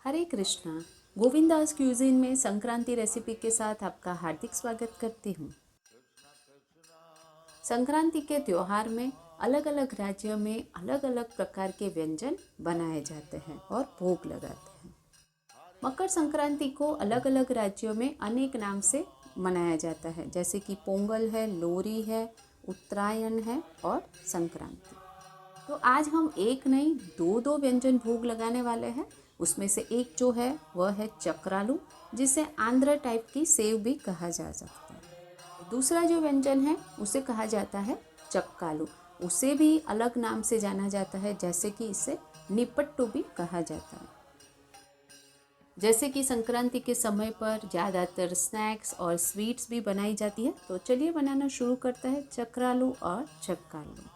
हरे Krishna. Govindas cuisine में Sankranti recipe के साथ आपका हार्दिक स्वागत करती हूँ। संक्रांति के त्यौहार में अलग अलग राज्यों में अलग अलग प्रकार के व्यंजन बनाए जाते हैं और भोग लगाते हैं। मकर संक्रांति को अलग अलग राज्यों में अनेक नाम से मनाया जाता है, जैसे कि पोंगल है, लोरी है, उत्तरायण है और संक्रांति। तो आज हम एक नहीं दो व्यंजन भोग लगाने वाले हैं। उसमें से एक जो है वह है चक्रालू, जिसे आंध्र टाइप की सेव भी कहा जा सकता है। दूसरा जो व्यंजन है उसे कहा जाता है चक्कालू। उसे भी अलग नाम से जाना जाता है, जैसे कि इसे निपट्टू भी कहा जाता है। जैसे कि संक्रांति के समय पर ज़्यादातर स्नैक्स और स्वीट्स भी बनाई जाती है, तो चलिए बनाना शुरू करते हैं चक्रालू और चक्कालू।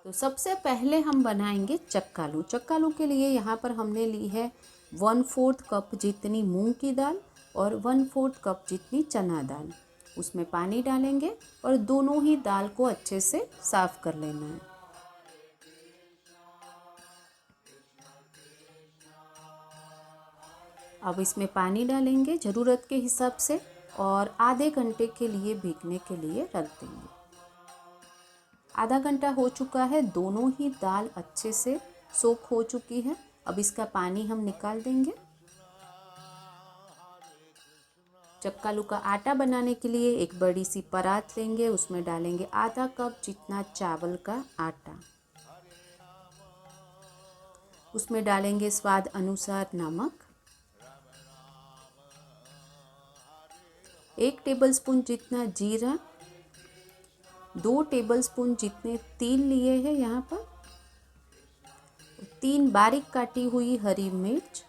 तो सबसे पहले हम बनाएंगे चक्कालू। चक्कालू के लिए यहाँ पर हमने ली है 1/4 कप जितनी मूंग की दाल और 1/4 कप जितनी चना दाल। उसमें पानी डालेंगे और दोनों ही दाल को अच्छे से साफ कर लेना है। अब इसमें पानी डालेंगे ज़रूरत के हिसाब से और आधे घंटे के लिए भीगने के लिए रख देंगे। आधा घंटा हो चुका है, दोनों ही दाल अच्छे से सोख हो चुकी है। अब इसका पानी हम निकाल देंगे। चक्कालू का आटा बनाने के लिए एक बड़ी सी परात लेंगे, उसमें डालेंगे आधा कप जितना चावल का आटा। उसमें डालेंगे स्वाद अनुसार नमक, 1 टेबलस्पून जितना जीरा, 2 टेबलस्पून जितने तिल लिए हैं यहाँ पर, 3 बारीक काटी हुई हरी मिर्च,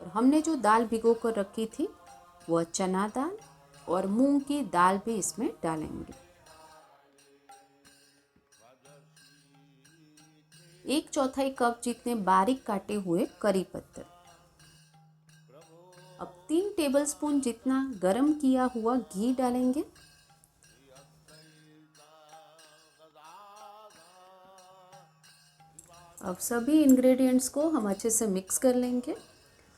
और हमने जो दाल भिगो कर रखी थी वह चना दाल और मूंग की दाल भी इसमें डालेंगे। 1/4 कप जितने बारीक काटे हुए करी पत्ते। अब 3 टेबलस्पून जितना गरम किया हुआ घी डालेंगे। अब सभी इंग्रेडिएंट्स को हम अच्छे से मिक्स कर लेंगे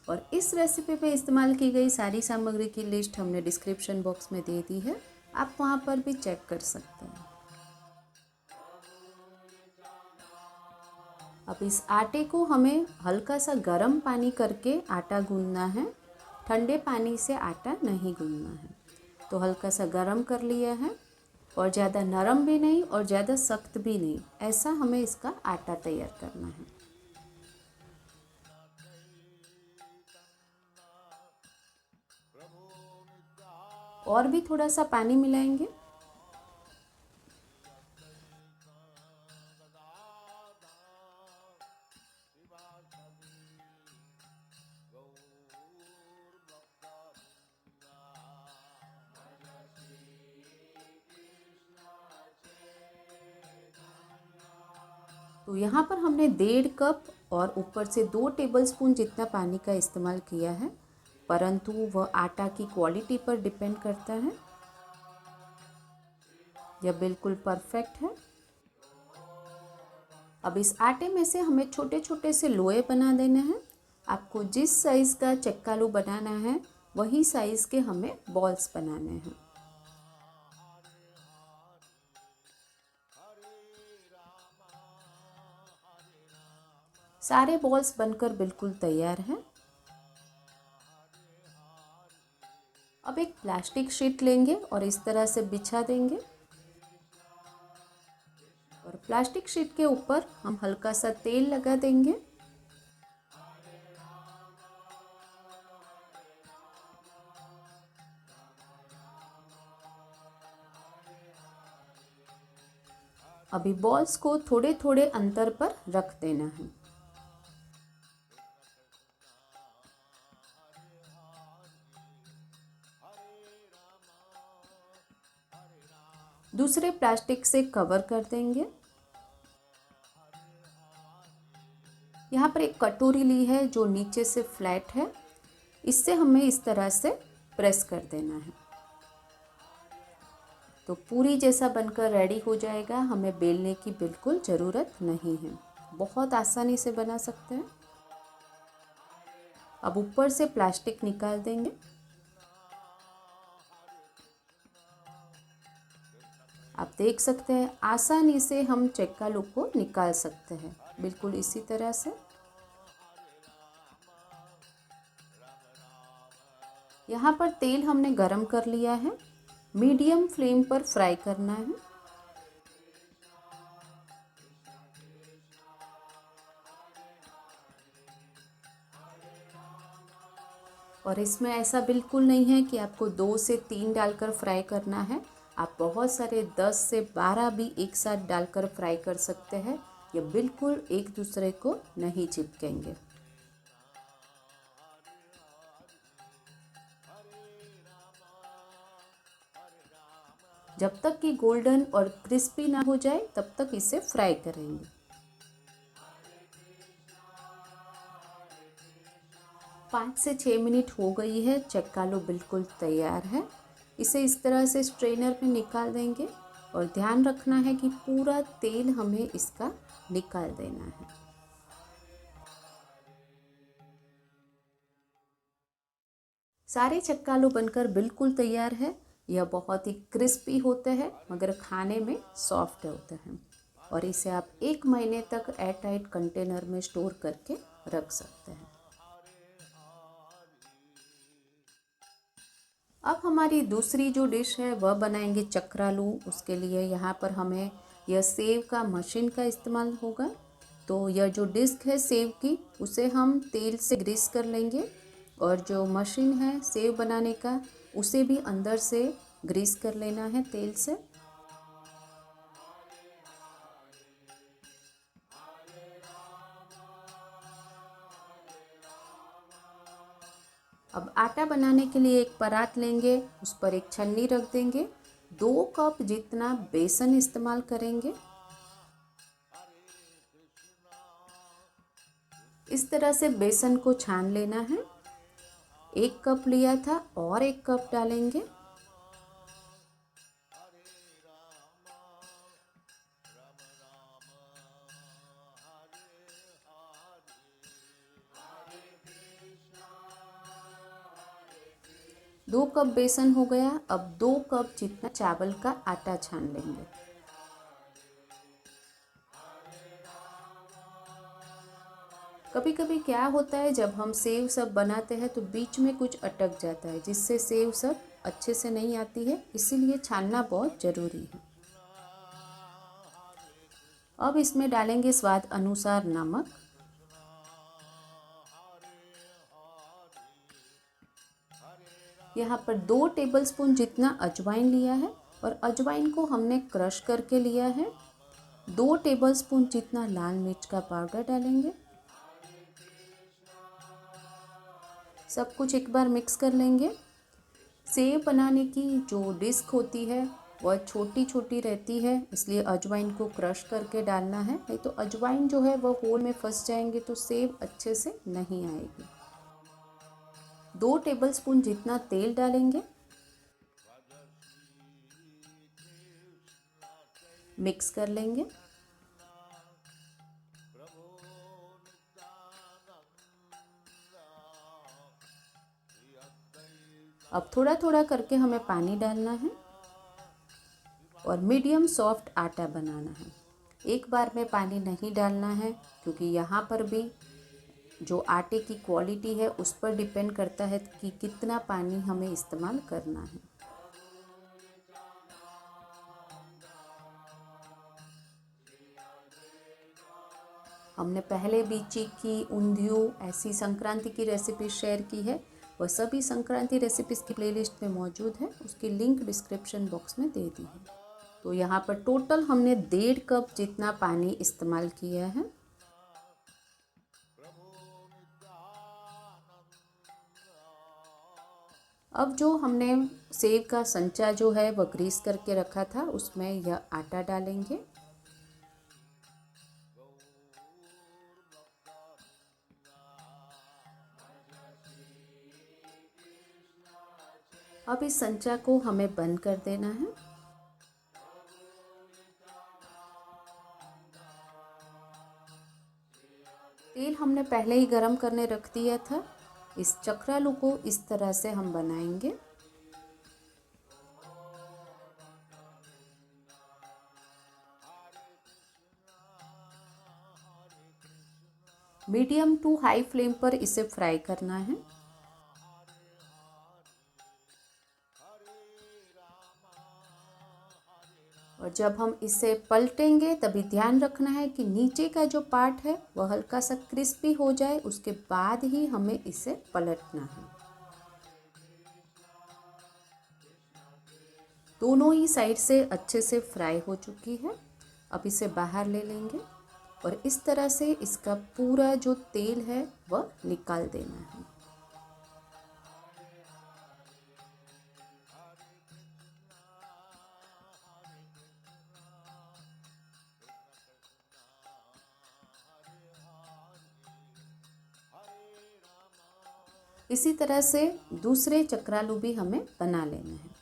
और इस रेसिपी पे इस्तेमाल की गई सारी सामग्री की लिस्ट हमने डिस्क्रिप्शन बॉक्स में दे दी है, आप वहाँ पर भी चेक कर सकते हैं। अब इस आटे को हमें हल्का सा गर्म पानी करके आटा गूंदना है, ठंडे पानी से आटा नहीं गूंदना है। तो हल्का सा गर्म कर लिया है और ज़्यादा नरम भी नहीं और ज़्यादा सख्त भी नहीं, ऐसा हमें इसका आटा तैयार करना है। और भी थोड़ा सा पानी मिलाएंगे। तो यहाँ पर हमने 1.5 कप और ऊपर से 2 टेबलस्पून जितना पानी का इस्तेमाल किया है, परंतु वह आटा की क्वालिटी पर डिपेंड करता है। यह बिल्कुल परफेक्ट है। अब इस आटे में से हमें छोटे छोटे से लोए बना देने हैं। आपको जिस साइज़ का चक्कालू बनाना है वही साइज़ के हमें बॉल्स बनाने हैं। सारे बॉल्स बनकर बिल्कुल तैयार हैं। अब एक प्लास्टिक शीट लेंगे और इस तरह से बिछा देंगे और प्लास्टिक शीट के ऊपर हम हल्का सा तेल लगा देंगे। अभी बॉल्स को थोड़े थोड़े अंतर पर रख देना है। दूसरे प्लास्टिक से कवर कर देंगे। यहाँ पर एक कटोरी ली है जो नीचे से फ्लैट है, इससे हमें इस तरह से प्रेस कर देना है। तो पूरी जैसा बनकर रेडी हो जाएगा। हमें बेलने की बिल्कुल ज़रूरत नहीं है, बहुत आसानी से बना सकते हैं। अब ऊपर से प्लास्टिक निकाल देंगे। आप देख सकते हैं आसानी से हम चक्कालू को निकाल सकते हैं, बिल्कुल इसी तरह से। यहाँ पर तेल हमने गरम कर लिया है, मीडियम फ्लेम पर फ्राई करना है। और इसमें ऐसा बिल्कुल नहीं है कि आपको 2 से 3 डालकर फ्राई करना है। आप बहुत सारे 10 से 12 भी एक साथ डालकर फ्राई कर सकते हैं। ये बिल्कुल एक दूसरे को नहीं चिपकेंगे। जब तक कि गोल्डन और क्रिस्पी ना हो जाए तब तक इसे फ्राई करेंगे। पाँच से 6 मिनट हो गई है, चक्कालू बिल्कुल तैयार है। इसे इस तरह से स्ट्रेनर में निकाल देंगे और ध्यान रखना है कि पूरा तेल हमें इसका निकाल देना है। सारे चक्कालू बनकर बिल्कुल तैयार है। यह बहुत ही क्रिस्पी होते हैं मगर खाने में सॉफ्ट होते हैं और इसे आप 1 महीने तक एयरटाइट कंटेनर में स्टोर करके रख सकते हैं। अब हमारी दूसरी जो डिश है वह बनाएंगे चक्रालू। उसके लिए यहाँ पर हमें यह सेव का मशीन का इस्तेमाल होगा। तो यह जो डिस्क है सेव की, उसे हम तेल से ग्रीस कर लेंगे और जो मशीन है सेव बनाने का, उसे भी अंदर से ग्रीस कर लेना है तेल से। अब आटा बनाने के लिए एक परात लेंगे, उस पर एक छन्नी रख देंगे। 2 कप जितना बेसन इस्तेमाल करेंगे। इस तरह से बेसन को छान लेना है। 1 कप लिया था और 1 कप डालेंगे। दो कप बेसन हो गया। अब 2 कप जितना चावल का आटा छान लेंगे। कभी कभी क्या होता है, जब हम सेव सब बनाते हैं तो बीच में कुछ अटक जाता है, जिससे सेव सब अच्छे से नहीं आती है, इसीलिए छानना बहुत ज़रूरी है। अब इसमें डालेंगे स्वाद अनुसार नमक। यहाँ पर 2 टेबलस्पून जितना अजवाइन लिया है और अजवाइन को हमने क्रश करके लिया है। 2 टेबलस्पून जितना लाल मिर्च का पाउडर डालेंगे। सब कुछ एक बार मिक्स कर लेंगे। सेव बनाने की जो डिस्क होती है वह छोटी छोटी रहती है, इसलिए अजवाइन को क्रश करके डालना है, नहीं तो अजवाइन जो है वह होल में फंस जाएंगे तो सेव अच्छे से नहीं आएगी। 2 टेबलस्पून जितना तेल डालेंगे। मिक्स कर लेंगे। अब थोड़ा थोड़ा करके हमें पानी डालना है और मीडियम सॉफ्ट आटा बनाना है। एक बार में पानी नहीं डालना है, क्योंकि यहाँ पर भी जो आटे की क्वालिटी है उस पर डिपेंड करता है कि कितना पानी हमें इस्तेमाल करना है। हमने पहले भी चीकी, ऊंधियू ऐसी संक्रांति की रेसिपी शेयर की है। वह सभी संक्रांति रेसिपीज़ की प्लेलिस्ट में मौजूद है, उसकी लिंक डिस्क्रिप्शन बॉक्स में दे दी है। तो यहाँ पर टोटल हमने 1.5 कप जितना पानी इस्तेमाल किया है। अब जो हमने सेव का संचा जो है वह ग्रीस करके रखा था, उसमें यह आटा डालेंगे। अब इस संचा को हमें बंद कर देना है। तेल हमने पहले ही गरम करने रख दिया था। इस चक्रालू को इस तरह से हम बनाएंगे। मीडियम टू हाई फ्लेम पर इसे फ्राई करना है। और जब हम इसे पलटेंगे तभी ध्यान रखना है कि नीचे का जो पार्ट है वह हल्का सा क्रिस्पी हो जाए, उसके बाद ही हमें इसे पलटना है। दोनों ही साइड से अच्छे से फ्राई हो चुकी है। अब इसे बाहर ले लेंगे और इस तरह से इसका पूरा जो तेल है वह निकाल देना है। इसी तरह से दूसरे चक्रालू भी हमें बना लेना है।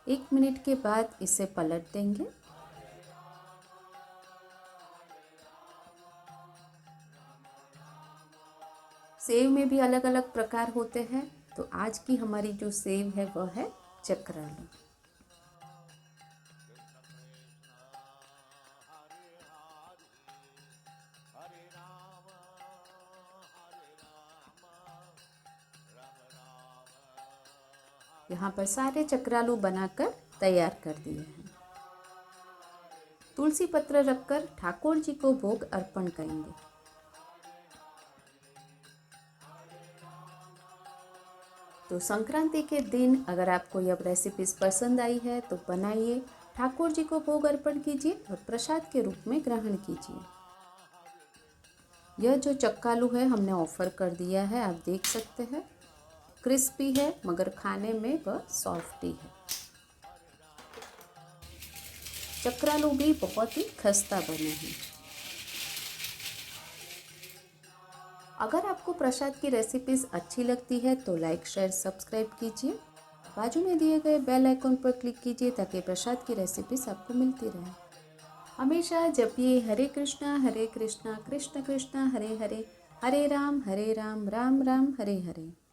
एक मिनट के बाद इसे पलट देंगे। सेव में भी अलग अलग प्रकार होते हैं, तो आज की हमारी जो सेव है वह है चक्रालू। यहाँ पर सारे चक्रालू बनाकर तैयार कर दिए हैं। तुलसी पत्र रखकर ठाकुर जी को भोग अर्पण करेंगे। तो संक्रांति के दिन अगर आपको यह रेसिपीज पसंद आई है तो बनाइए, ठाकुर जी को भोग अर्पण कीजिए और प्रसाद के रूप में ग्रहण कीजिए। यह जो चक्कालू है हमने ऑफर कर दिया है, आप देख सकते हैं क्रिस्पी है मगर खाने में वह सॉफ्टी है। चक्रालू भी बहुत ही खस्ता बने हैं। अगर आपको प्रसाद की रेसिपीज अच्छी लगती है तो लाइक शेयर सब्सक्राइब कीजिए। बाजू में दिए गए बेल आइकॉन पर क्लिक कीजिए ताकि प्रसाद की रेसिपीज आपको मिलती रहे। हमेशा जब ये हरे कृष्णा कृष्ण कृष्ण हरे हरे, हरे राम राम राम हरे हरे।